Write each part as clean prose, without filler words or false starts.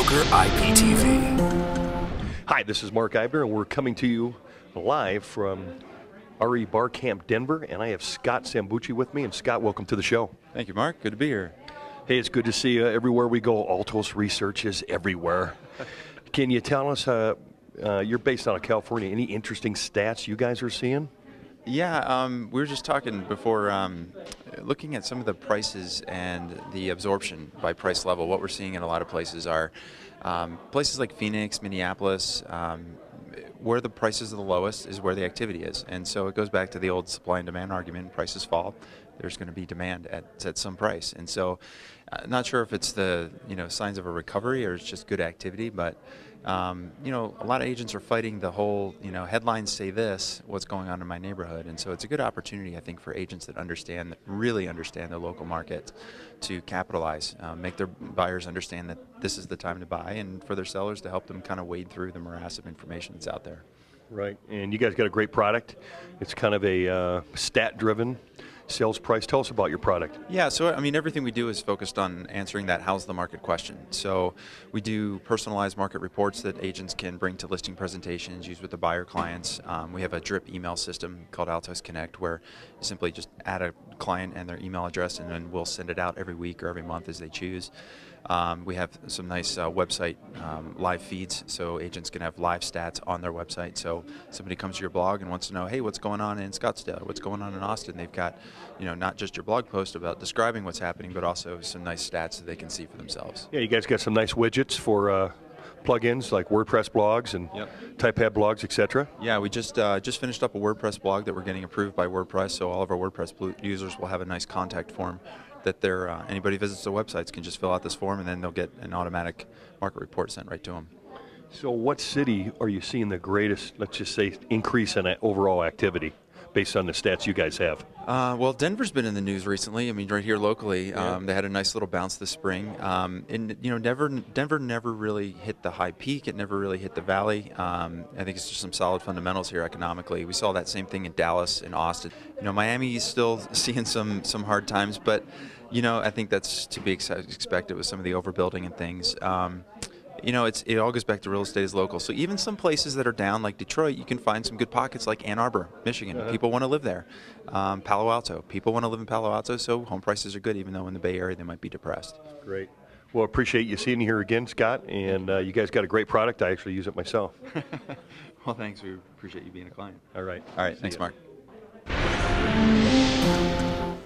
Broker IPTV. Hi, this is Mark Eibner, and we're coming to you live from REBarCamp Denver, and I have Scott Sambucci with me. And Scott, welcome to the show. Thank you, Mark. Good to be here. Hey, it's good to see you everywhere we go. Altos Research is everywhere. Can you tell us, you're based out of California, any interesting stats you guys are seeing? Yeah, we were just talking before, looking at some of the prices and the absorption by price level. What we're seeing in a lot of places are places like Phoenix, Minneapolis, where the prices are the lowest is where the activity is. And so it goes back to the old supply and demand argument. Prices fall, there's going to be demand at some price. And so not sure if it's the signs of a recovery or it's just good activity, but a lot of agents are fighting the whole, headlines say this, what's going on in my neighborhood. And so it's a good opportunity, I think, for agents that really understand their local market to capitalize, make their buyers understand that this is the time to buy, and for their sellers to help them kind of wade through the morass of information that's out there. Right, and you guys got a great product. It's kind of a stat-driven sales price. Tell us about your product. Yeah, so I mean, everything we do is focused on answering that how's the market question. So we do personalized market reports that agents can bring to listing presentations, use with the buyer clients. We have a drip email system called Altos Connect, where you simply just add a client and their email address, and then we'll send it out every week or every month as they choose. We have some nice website live feeds, so agents can have live stats on their website. So somebody comes to your blog and wants to know, hey, what's going on in Scottsdale? What's going on in Austin? They've got, not just your blog post about describing what's happening, but also some nice stats that they can see for themselves. Yeah, you guys got some nice widgets for plugins like WordPress blogs and TypePad blogs, etc. Yeah, we just finished up a WordPress blog that we're getting approved by WordPress, so all of our WordPress users will have a nice contact form that anybody visits the websites can just fill out this form, and then they'll get an automatic market report sent right to them. So what city are you seeing the greatest, let's just say, increase in overall activity based on the stats you guys have? Well, Denver's been in the news recently. I mean, right here locally, they had a nice little bounce this spring. And Denver never really hit the high peak. It never really hit the valley. I think it's just some solid fundamentals here economically. We saw that same thing in Dallas and Austin. Miami is still seeing some hard times, but I think that's to be expected with some of the overbuilding and things. It all goes back to real estate is local. So even some places that are down, like Detroit, you can find some good pockets like Ann Arbor, Michigan. People want to live there. Palo Alto, people want to live in Palo Alto, so home prices are good, even though in the Bay Area they might be depressed. Great. Well, appreciate you seeing you here again, Scott, and you guys got a great product. I actually use it myself. Well, thanks. We appreciate you being a client. All right. All right. Thanks, Mark.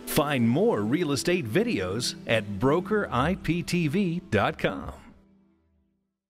Find more real estate videos at BrokerIPTV.com.